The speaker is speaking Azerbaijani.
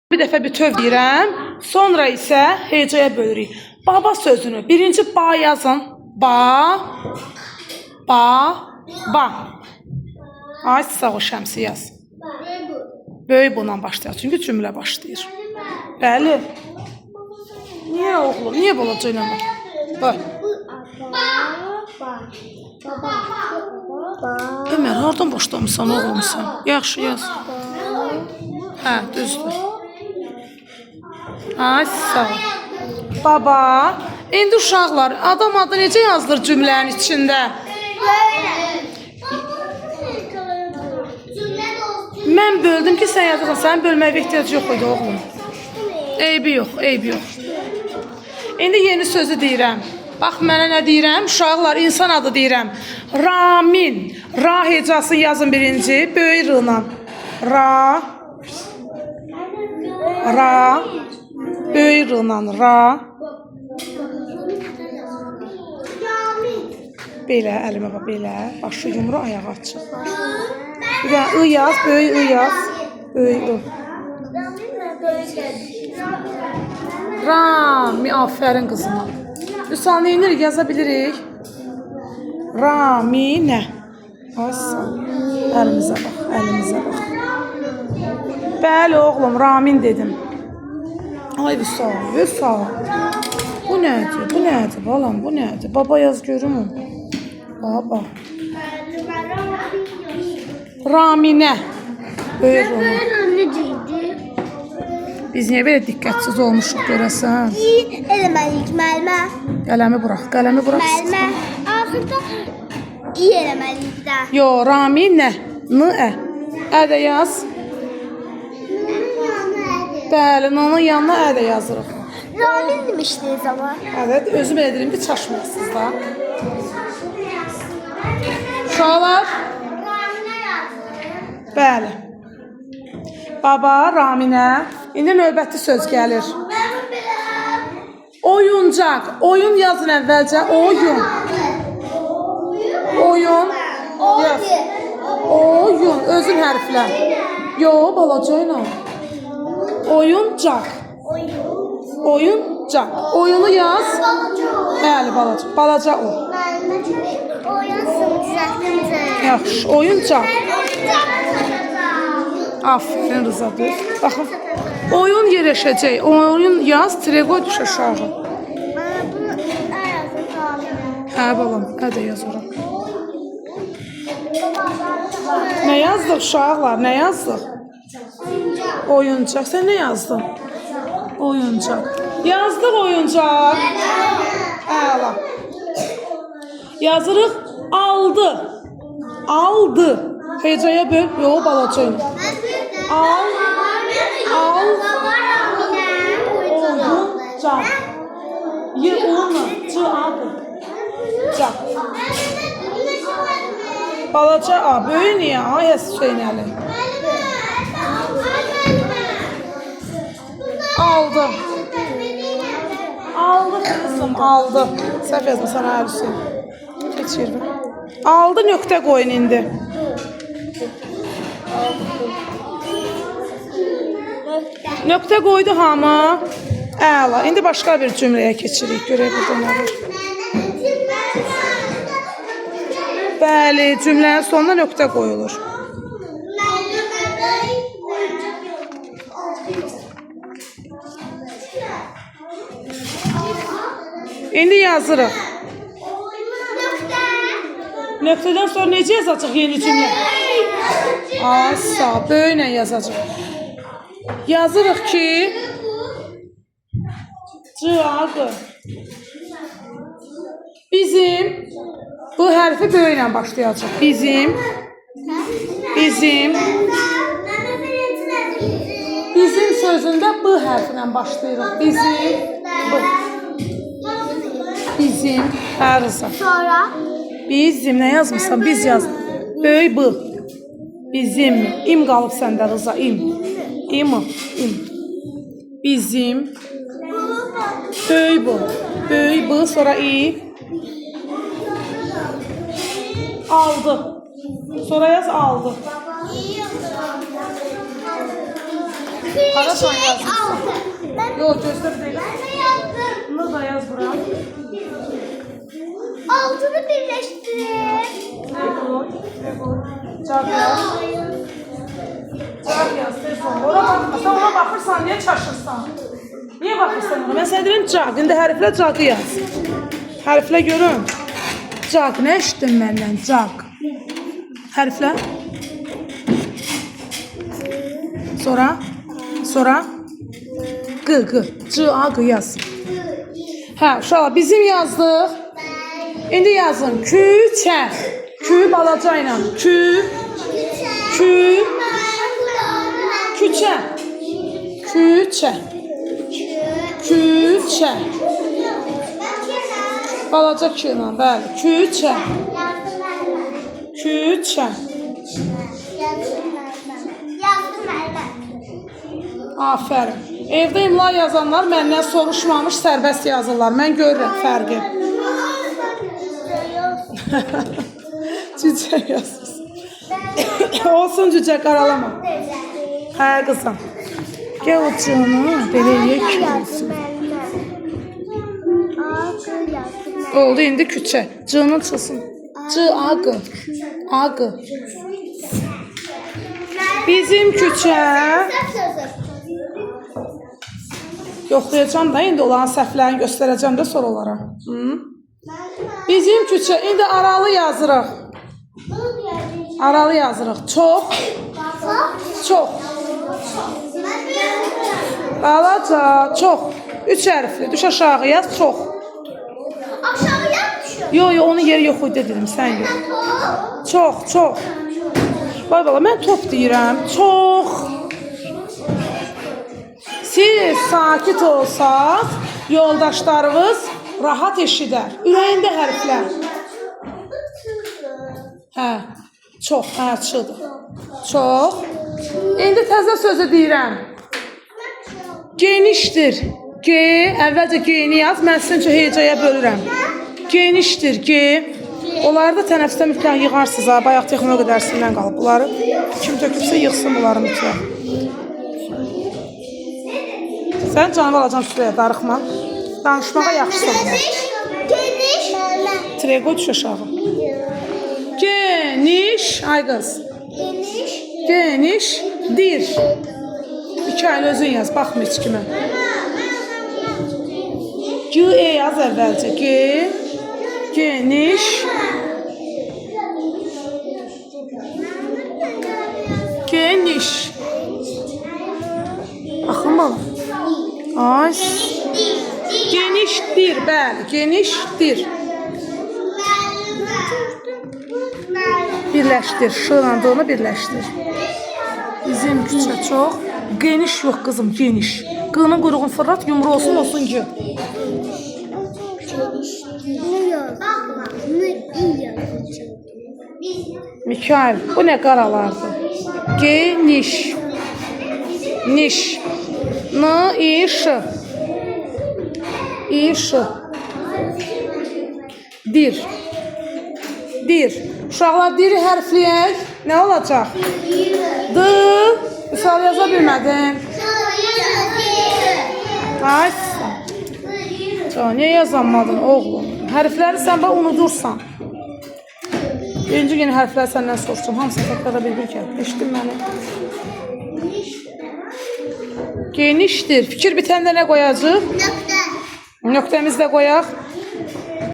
Bir dəfə bütöv deyirəm, sonra isə hecaya bölürük. Baba sözünü birinci ba yazın. Ba. Ay sağ ol Şəmsi yaz. Böyük bundan başlayır. Çünki cümlə başlayır. Bəli. Niyə oğlum? Niyə balaca ilə? Bax. Ömər, hardan başlamısan oğlum sən? Yaxşı yaz. Hə, düzdür. Ay sağ ol. Baba, indi uşaqlar, adam adı necə yazılır cümlənin içində? Mən böldüm ki, sən yazırsan. Sənin bölməyə ehtiyac yox idi oğlum. Eybi yox, eybi yox. İndi yeni sözü deyirəm. Bax, mənə nə deyirəm? Uşaqlar, insan adı deyirəm. Ramin. Ra hecası yazın birinci. Böyük r'la. Ra. Ra. Böyük r'la. Ra. Belə, əlimə bax, belə. Başı yumru, ayağı açıq. Bir dənə I yaz, böyük I yaz. Böyük I. Rami, aferin qızıma. Üsal neyinirik, yazabilirik. Raminə. Asal. Əlimizə bax, əlimizə bax. Bəli oğlum, Ramin dedim. Ay Vüsal, Vüsal. Bu nədir, bu nədir balam, bu nədir? Baba yaz görüm. Baba. Raminə. Böyük onu. Biz niyə belə diqqətsiz olmuşuq görəsən? Eləməliyik müəllimə. Qələmi burax, qələmi burax. Müəllimə, axırda iyi eləməliyik də. Yo, Raminə. N-ə. Ə də yaz. Bəli, n-nın yanına ə də yazırıq. Ramin demişdiniz ama. Evet, özüm elə deyirəm ki, çaşmayasınız da. Uşaqlar. Raminə yazır. Bəli. Baba, Raminə. İndi növbəti söz gəlir. Oyuncaq. Oyun yazın əvvəlcə. Oyun. Oyun. Yaz. Oyun. Özün hərflə. Yo, balaca ilə. Oyuncaq. Oyuncaq. Oyunu yaz. Bəli, balaca. Balaca o. Oyunsın, düzəltdim. Yaxşı. Oyuncaq. Aferin Rıza düz. Baxın. Oyun yerləşəcək. Oyun yaz, treqoy düş aşağı. Bunu yazın Raminə. Hə, balam, hə də yaz ora. Nə yazdıq uşaqlar, nə yazdıq? Oyuncaq. Sən nə yazdın? Oyuncaq. Yazdıq oyuncaq. Əla. Yazırıq aldı. Aldı. Hecaya böl. Yox, balaca ilə. Oyuncaq. Y-unu. C-adı. Caq. Balaca A. Böyük niyə? Ay, Hüseynəli. Aldı. Aldı kızım, aldı. Səhv yazmışsan, hə Hüseyn. Keçir. Aldı, nöqtə qoyun indi. Nöqtə qoydu hamı. Əla. İndi başqa bir cümləyə keçirik. Görək burada nə var. Bəli, cümlənin sonuna nöqtə qoyulur. İndi yazırıq. Nöqtədən sonra necə yazacaq yeni cümlə? Asa, böyüklə yazacaq. Yazırıq ki C-adı. Bizim bu hərfi böyüklə başlayacaq. Bizim sözündə B hərfinə başlayırıq. Bizim hər rıza. Sonra? Bizim nə yazmışsan? Biz yaz. Böyük B. Bizim. İm qalıb səndə Rıza. İm. İm. Bizim. Böyük bu. Böyük bu. Sonra İ. Aldı. Sonra yaz aldı. Haradan yazmışsan. Ben Yox, gözlə bir dəqiqə. de yazdım. Bunu da yaz bura. Altını birleştir. Cavab yaz. Cavab yaz, tez ol. Ora baxma, sən ona baxırsan, niyə çaşırsan? Niyə baxırsan ona? Mən sənə deyirəm caq, indi hərflə caqı yaz. Hərflə görün. Caq, nə eşitdin məndən? Caq. Hərflə. Sonra. Qı. C-A-Qı yaz. Hə, uşaqlar, bizim yazdıq. İndi yazın. Küçə. Kü balaca ilə. Küçə. Balaca kü ilə, bəli. Küçə. Afərin. Evdə imla yazanlar məndən soruşmamış sərbəst yazırlar. Mən görürəm fərqi. Cücə yazsın. Olsun cücə, qaralama. Hə qızım. Gəl o cığını belə yeyək. Oldu indi küçə. Cığının çıxsın. C-A-Qı. A-Qı. Bizim küçə. Yoxlayacağım da indi olan səhvlərini göstərəcəm də sonra onlara. Bizim küçə. İndi aralı yazırıq. Aralı yazırıq. Çox. Balaca, çox. 3 hərfli. Düş aşağı yaz, çox. Aşağıya düşüyor. Yo, onun yeri yox idi dedim, sən yox. Çox. Bala, mən top deyirəm. Çox. Siz sakit olsaq, yoldaşlarınız rahat eşidər. Ürəyində hərflər. Hə, çox, çıxdı. Çox. İndi təzə sözü deyirəm. Genişdir. G, əvvəlcə G-ni yaz, mən sizin üçün hecaya bölürəm. Genişdir, G. Onları da tənəffüsdə mütləq yığarsınız, ha. Bayaq texnologiya dərsindən qalıb bunları. Kim tökülsə yığsın bunları mütləq. Sən canı alacam sürəyə, darıxma. Danışmağa yaxşısan. Geniş. Trego düş aşağı. Geniş, ay qız. Genişdir. 2 ayın özün yaz, baxma heç kimə. G-E yaz əvvəlcə. Geniş. Baxın bala. Ay. Genişdir, bəli, genişdir. Birləşdir, şılan da onu birləşdir. Bizim küçə çox. Geniş yox qızım, geniş. Qının quyruğun fırlat, yumru olsun ki. Mikail, bu nə qaralardı? Geniş. Niş. N-İ-Ş. İ-Ş. Dir. Uşaqlar, diri hərfləyək. Nə olacaq? D. Misal yaza bilmədim. Ay, niyə yazanmadın oğlum? Hərfləri sən bax unudursan. Birinci yeni hərfləri səndən soruşacağım. Hamısını təkrar bir kere. Eşitdin məni? Genişdir. Fikir bitəndə nə qoyacaq? Nöqtəmizi də qoyaq.